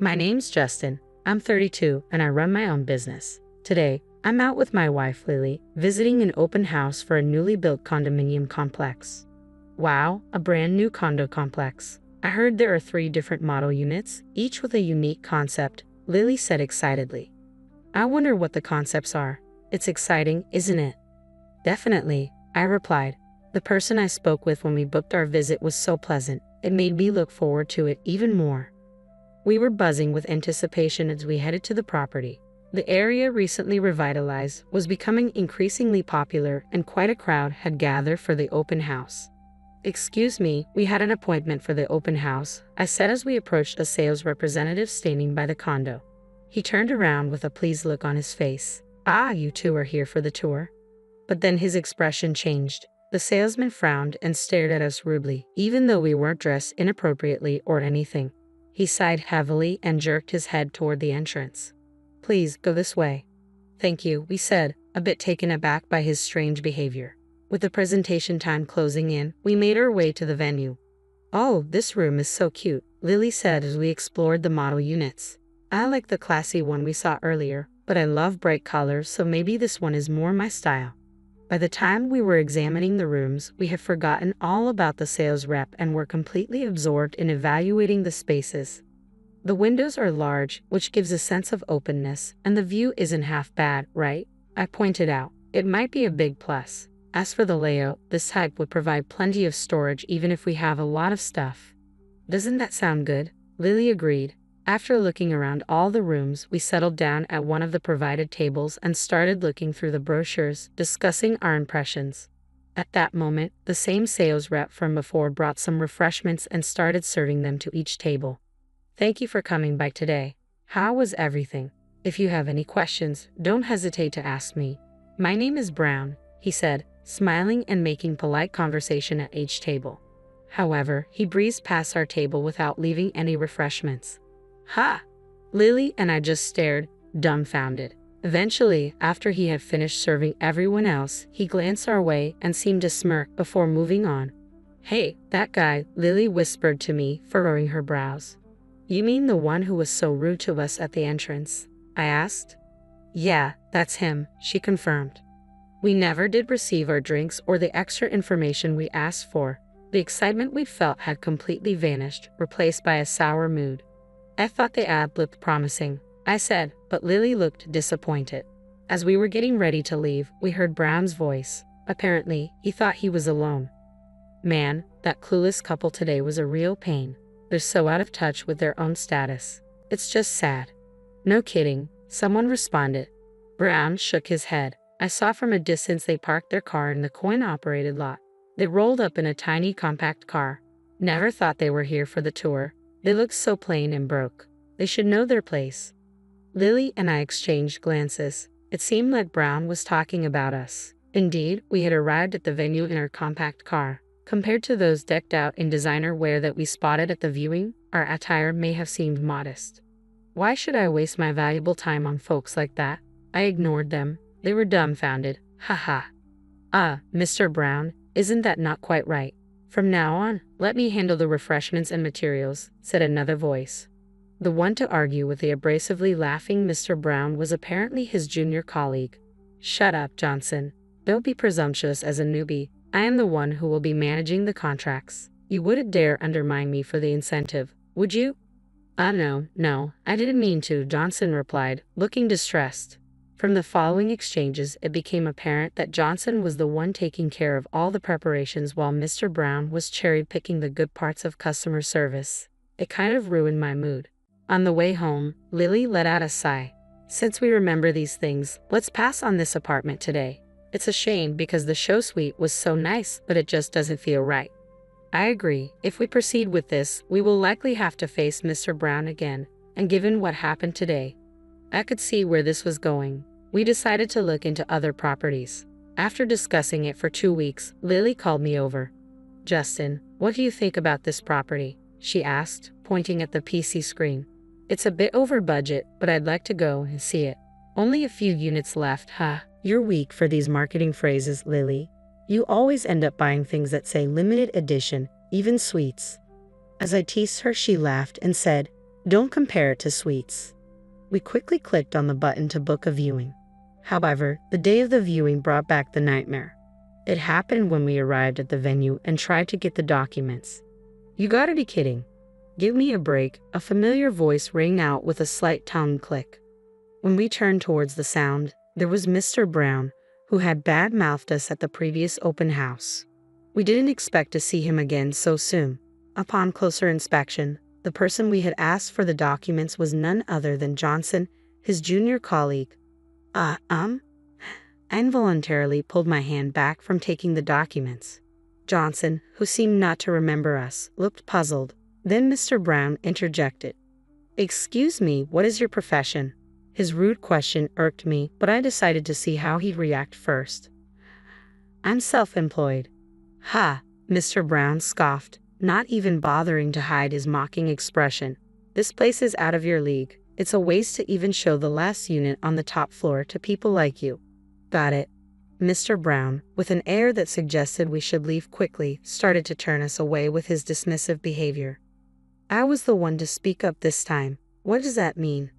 My name's Justin. I'm 32 and I run my own business. Today, I'm out with my wife Lily, visiting an open house for a newly built condominium complex. Wow, a brand new condo complex. I heard there are 3 different model units, each with a unique concept, Lily said excitedly. I wonder what the concepts are. It's exciting, isn't it? Definitely, I replied. The person I spoke with when we booked our visit was so pleasant, it made me look forward to it even more. We were buzzing with anticipation as we headed to the property. The area, recently revitalized, was becoming increasingly popular and quite a crowd had gathered for the open house. Excuse me, we had an appointment for the open house, I said as we approached a sales representative standing by the condo. He turned around with a pleased look on his face. Ah, you two are here for the tour? But then his expression changed. The salesman frowned and stared at us rudely, even though we weren't dressed inappropriately or anything. He sighed heavily and jerked his head toward the entrance. Please, go this way. Thank you, we said, a bit taken aback by his strange behavior. With the presentation time closing in, we made our way to the venue. Oh, this room is so cute, Lily said as we explored the model units. I like the classy one we saw earlier, but I love bright colors, so maybe this one is more my style. By the time we were examining the rooms, we had forgotten all about the sales rep and were completely absorbed in evaluating the spaces. The windows are large, which gives a sense of openness, and the view isn't half bad, right? I pointed out. It might be a big plus. As for the layout, this type would provide plenty of storage even if we have a lot of stuff. Doesn't that sound good? Lily agreed. After looking around all the rooms, we settled down at one of the provided tables and started looking through the brochures, discussing our impressions. At that moment, the same sales rep from before brought some refreshments and started serving them to each table. Thank you for coming by today. How was everything? If you have any questions, don't hesitate to ask me. My name is Brown, he said, smiling and making polite conversation at each table. However, he breezed past our table without leaving any refreshments. Ha! Lily and I just stared, dumbfounded. Eventually, after he had finished serving everyone else, he glanced our way and seemed to smirk before moving on. Hey, that guy, Lily whispered to me, furrowing her brows. You mean the one who was so rude to us at the entrance? I asked. Yeah, that's him, she confirmed. We never did receive our drinks or the extra information we asked for. The excitement we felt had completely vanished, replaced by a sour mood. I thought the ad looked promising, I said, but Lily looked disappointed. As we were getting ready to leave, we heard Brown's voice. Apparently, he thought he was alone. Man, that clueless couple today was a real pain. They're so out of touch with their own status. It's just sad. No kidding, someone responded. Brown shook his head. I saw from a distance they parked their car in the coin-operated lot. They rolled up in a tiny compact car. Never thought they were here for the tour. They looked so plain and broke. They should know their place. Lily and I exchanged glances. It seemed like Brown was talking about us. Indeed, we had arrived at the venue in our compact car. Compared to those decked out in designer wear that we spotted at the viewing, our attire may have seemed modest. Why should I waste my valuable time on folks like that? I ignored them. They were dumbfounded. Haha. Mr. Brown, isn't that not quite right? From now on, let me handle the refreshments and materials, said another voice. The one to argue with the abrasively laughing Mr. Brown was apparently his junior colleague. Shut up, Johnson. Don't be presumptuous as a newbie. I am the one who will be managing the contracts. You wouldn't dare undermine me for the incentive, would you? No, I didn't mean to, Johnson replied, looking distressed. From the following exchanges, it became apparent that Johnson was the one taking care of all the preparations while Mr. Brown was cherry-picking the good parts of customer service. It kind of ruined my mood. On the way home, Lily let out a sigh. Since we remember these things, let's pass on this apartment today. It's a shame because the show suite was so nice, but it just doesn't feel right. I agree. If we proceed with this, we will likely have to face Mr. Brown again, and given what happened today, I could see where this was going. We decided to look into other properties. After discussing it for 2 weeks, Lily called me over. Justin, what do you think about this property? She asked, pointing at the PC screen. It's a bit over budget, but I'd like to go and see it. Only a few units left, huh? You're weak for these marketing phrases, Lily. You always end up buying things that say limited edition, even sweets. As I teased her, she laughed and said, Don't compare it to suites. We quickly clicked on the button to book a viewing. However, the day of the viewing brought back the nightmare. It happened when we arrived at the venue and tried to get the documents. You gotta be kidding. Give me a break, a familiar voice rang out with a slight tongue click. When we turned towards the sound, there was Mr. Brown, who had bad-mouthed us at the previous open house. We didn't expect to see him again so soon. Upon closer inspection, the person we had asked for the documents was none other than Johnson, his junior colleague. I involuntarily pulled my hand back from taking the documents. Johnson, who seemed not to remember us, looked puzzled. Then Mr. Brown interjected. "Excuse me, what is your profession?" His rude question irked me, but I decided to see how he'd react first. "I'm self-employed." "Ha," Mr. Brown scoffed, not even bothering to hide his mocking expression. "This place is out of your league. It's a waste to even show the last unit on the top floor to people like you." "Got it." Mr. Brown, with an air that suggested we should leave quickly, started to turn us away with his dismissive behavior. I was the one to speak up this time. "What does that mean?"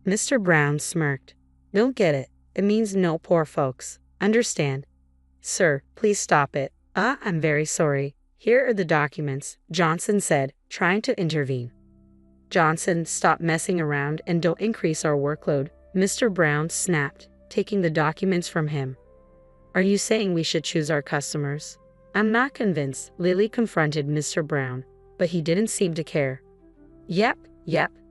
Mr. Brown smirked. "Don't get it. It means no poor folks. Understand?" "Sir, please stop it." I'm very sorry. Here are the documents," Johnson said, trying to intervene. "Johnson, stop messing around and don't increase our workload," Mr. Brown snapped, taking the documents from him. "Are you saying we should choose our customers?" "I'm not convinced," Lily confronted Mr. Brown, but he didn't seem to care. Yep.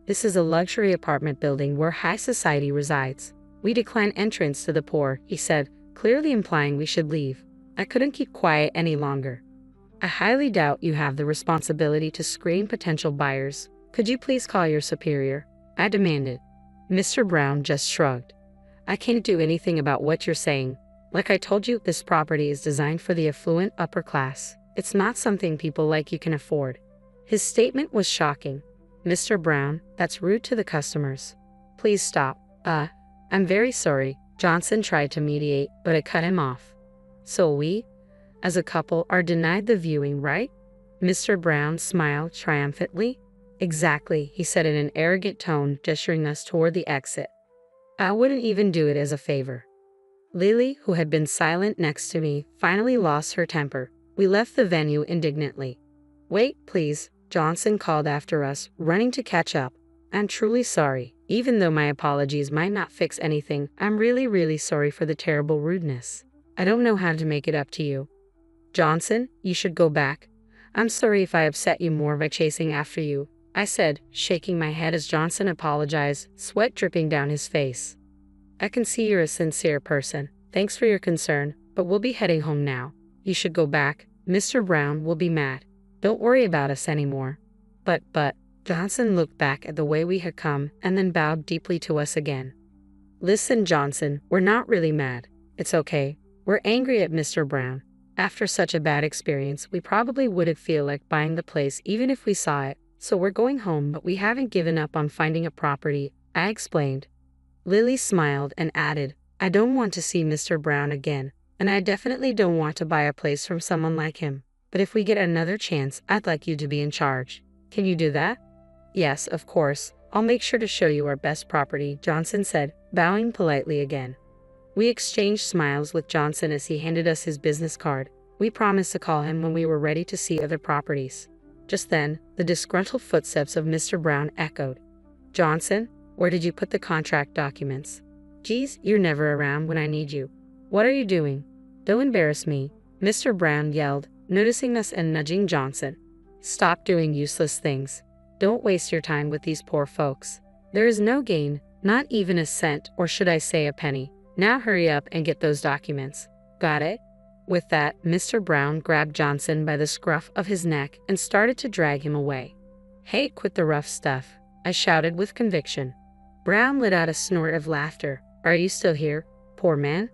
This is a luxury apartment building where high society resides. We decline entrance to the poor," he said, clearly implying we should leave. I couldn't keep quiet any longer. "I highly doubt you have the responsibility to screen potential buyers. Could you please call your superior?" I demanded. Mr. Brown just shrugged. "I can't do anything about what you're saying. Like I told you, this property is designed for the affluent upper class. It's not something people like you can afford." His statement was shocking. "Mr. Brown, that's rude to the customers. Please stop." I'm very sorry." Johnson tried to mediate, but I cut him off. "So we, as a couple, are denied the viewing, right?" Mr. Brown smiled triumphantly. "Exactly," he said in an arrogant tone, gesturing us toward the exit. "I wouldn't even do it as a favor." Lily, who had been silent next to me, finally lost her temper. We left the venue indignantly. "Wait, please," Johnson called after us, running to catch up. "I'm truly sorry. Even though my apologies might not fix anything, I'm really sorry for the terrible rudeness. I don't know how to make it up to you." "Johnson, you should go back. I'm sorry if I upset you more by chasing after you," I said, shaking my head as Johnson apologized, sweat dripping down his face. "I can see you're a sincere person. Thanks for your concern, but we'll be heading home now. You should go back. Mr. Brown will be mad. Don't worry about us anymore." But, Johnson looked back at the way we had come and then bowed deeply to us again. "Listen, Johnson, we're not really mad. It's okay. We're angry at Mr. Brown. After such a bad experience, we probably wouldn't feel like buying the place even if we saw it. So we're going home, but we haven't given up on finding a property," I explained. Lily smiled and added, "I don't want to see Mr. Brown again, and I definitely don't want to buy a place from someone like him. But if we get another chance, I'd like you to be in charge. Can you do that?" "Yes, of course. I'll make sure to show you our best property," Johnson said, bowing politely again. We exchanged smiles with Johnson as he handed us his business card. We promised to call him when we were ready to see other properties. Just then, the disgruntled footsteps of Mr. Brown echoed. "Johnson, where did you put the contract documents?" "Geez, you're never around when I need you. What are you doing?" "Don't embarrass me," Mr. Brown yelled, noticing us and nudging Johnson. "Stop doing useless things. Don't waste your time with these poor folks. There is no gain, not even a cent, or should I say a penny. Now hurry up and get those documents. Got it?" With that, Mr. Brown grabbed Johnson by the scruff of his neck and started to drag him away. "Hey, quit the rough stuff," I shouted with conviction. Brown let out a snort of laughter. "Are you still here, poor man?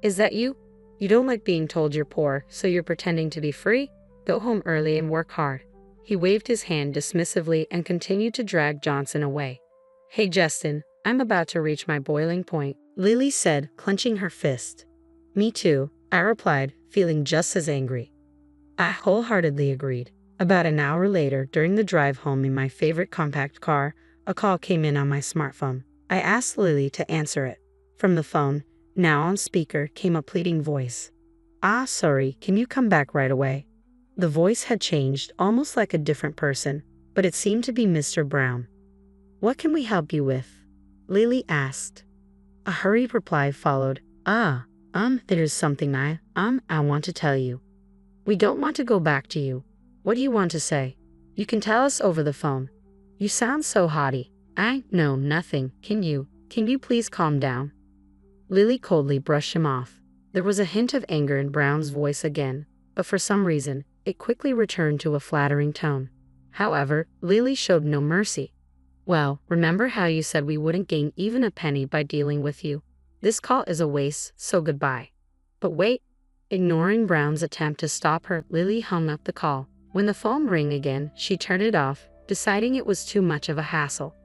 Is that you? You don't like being told you're poor, so you're pretending to be free? Go home early and work hard." He waved his hand dismissively and continued to drag Johnson away. "Hey, Justin, I'm about to reach my boiling point," Lily said, clenching her fist. "Me too," I replied, feeling just as angry. I wholeheartedly agreed. About an hour later, during the drive home in my favorite compact car, A call came in on my smartphone. I asked Lily to answer it. From the phone, now on speaker, came a pleading voice. Sorry, can you come back right away? The voice had changed, almost like a different person, but it seemed to be Mr. Brown. What can we help you with? Lily asked. A hurried reply followed. There's something I want to tell you. We don't want to go back to you. What do you want to say? You can tell us over the phone. You sound so haughty. No, nothing. Can you please calm down? Lily coldly brushed him off. There was a hint of anger in Brown's voice again, but for some reason, it quickly returned to a flattering tone. However, Lily showed no mercy. Well, remember how you said we wouldn't gain even a penny by dealing with you? This call is a waste, so goodbye. But wait. Ignoring Brown's attempt to stop her, Lily hung up the call. When the phone rang again, she turned it off, deciding it was too much of a hassle.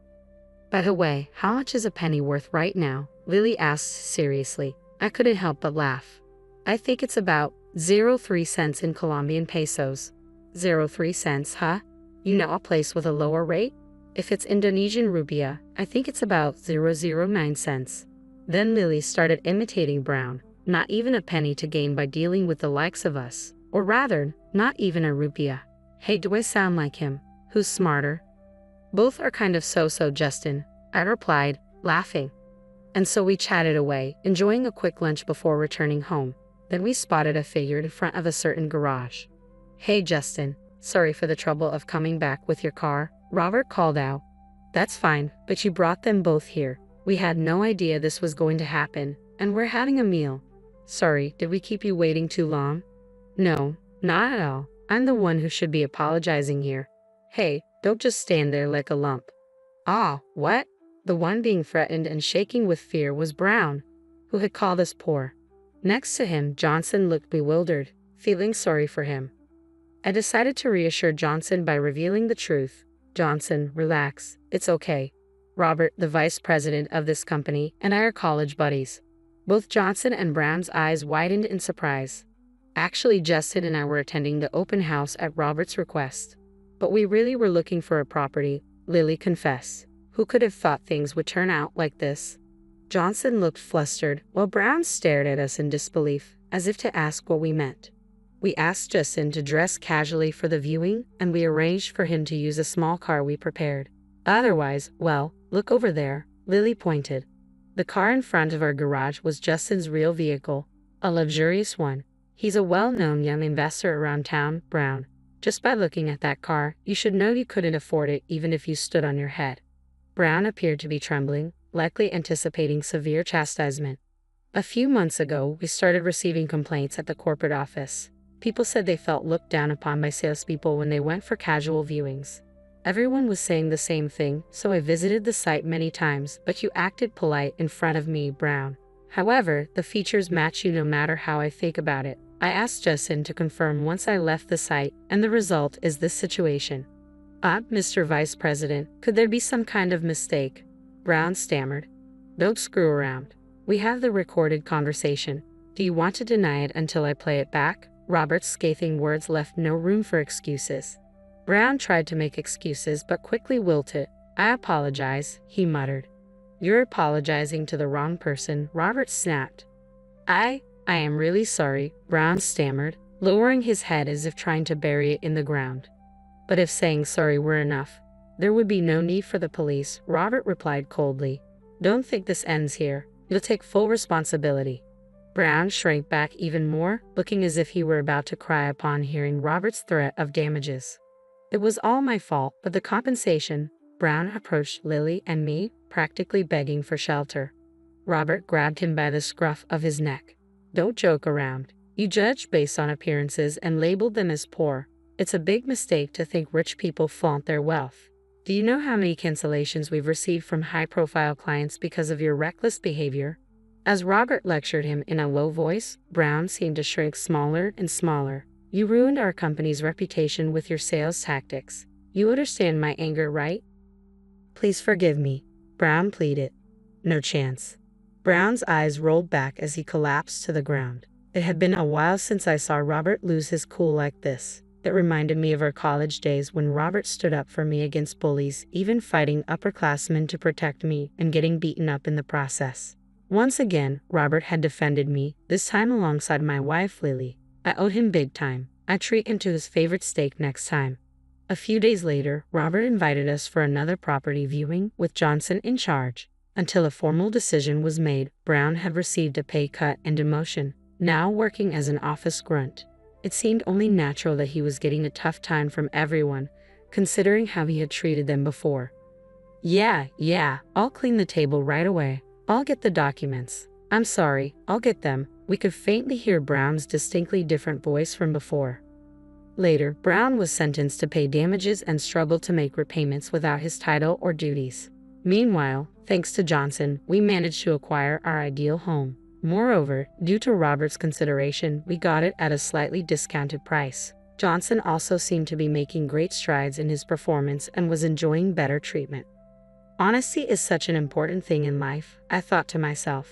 By the way, how much is a penny worth right now? Lily asked seriously. I couldn't help but laugh. I think it's about 0.3 cents in Colombian pesos. 0.3 cents, huh? You know a place with a lower rate? If it's Indonesian rupiah, I think it's about 0.09 cents. Then Lily started imitating Brown. Not even a penny to gain by dealing with the likes of us. Or rather, not even a rupiah. Hey, do I sound like him? Who's smarter? Both are kind of so-so, Justin, I replied, laughing. And so we chatted away, enjoying a quick lunch before returning home. Then we spotted a figure in front of a certain garage. Hey, Justin, sorry for the trouble of coming back with your car, Robert called out. That's fine, but you brought them both here. We had no idea this was going to happen, and we're having a meal. Sorry, did we keep you waiting too long? No, not at all. I'm the one who should be apologizing here. Hey, don't just stand there like a lump. What? The one being threatened and shaking with fear was Brown, who had called us poor. Next to him, Johnson looked bewildered, feeling sorry for him. I decided to reassure Johnson by revealing the truth. Johnson, relax, it's okay. Robert, the vice president of this company, and I are college buddies. Both Johnson and Brown's eyes widened in surprise. Actually, Justin and I were attending the open house at Robert's request. But we really were looking for a property, Lily confessed. Who could have thought things would turn out like this? Johnson looked flustered, while Brown stared at us in disbelief, as if to ask what we meant. We asked Justin to dress casually for the viewing, and we arranged for him to use a small car we prepared. Otherwise, well, look over there, Lily pointed. The car in front of our garage was Justin's real vehicle, a luxurious one. He's a well-known young investor around town, Brown. Just by looking at that car, you should know you couldn't afford it even if you stood on your head. Brown appeared to be trembling, likely anticipating severe chastisement. A few months ago, we started receiving complaints at the corporate office. People said they felt looked down upon by salespeople when they went for casual viewings. Everyone was saying the same thing, so I visited the site many times, but you acted polite in front of me, Brown. However, the features match you no matter how I think about it. I asked Justin to confirm once I left the site, and the result is this situation. Mr. Vice President, could there be some kind of mistake? Brown stammered. Don't screw around. We have the recorded conversation. Do you want to deny it until I play it back? Robert's scathing words left no room for excuses. Brown tried to make excuses but quickly wilted. I apologize, he muttered. You're apologizing to the wrong person, Robert snapped. I am really sorry, Brown stammered, lowering his head as if trying to bury it in the ground. But if saying sorry were enough, there would be no need for the police, Robert replied coldly. Don't think this ends here. You'll take full responsibility. Brown shrank back even more, looking as if he were about to cry upon hearing Robert's threat of damages. It was all my fault, but the compensation. Brown approached Lily and me, practically begging for shelter. Robert grabbed him by the scruff of his neck. Don't joke around. You judged based on appearances and labeled them as poor. It's a big mistake to think rich people flaunt their wealth. Do you know how many cancellations we've received from high-profile clients because of your reckless behavior? As Robert lectured him in a low voice, Brown seemed to shrink smaller and smaller. You ruined our company's reputation with your sales tactics. You understand my anger, right? Please forgive me, Brown pleaded. No chance. Brown's eyes rolled back as he collapsed to the ground. It had been a while since I saw Robert lose his cool like this. that reminded me of our college days when Robert stood up for me against bullies, even fighting upperclassmen to protect me and getting beaten up in the process. Once again, Robert had defended me, this time alongside my wife Lily. I owed him big time. I'd treat him to his favorite steak next time. A few days later, Robert invited us for another property viewing, with Johnson in charge. Until a formal decision was made, Brown had received a pay cut and demotion, now working as an office grunt. It seemed only natural that he was getting a tough time from everyone, considering how he had treated them before. Yeah, I'll clean the table right away. I'll get the documents. I'm sorry, I'll get them. We could faintly hear Brown's distinctly different voice from before. Later, Brown was sentenced to pay damages and struggled to make repayments without his title or duties. Meanwhile, thanks to Johnson, we managed to acquire our ideal home. Moreover, due to Robert's consideration, we got it at a slightly discounted price. Johnson also seemed to be making great strides in his performance and was enjoying better treatment. Honesty is such an important thing in life, I thought to myself.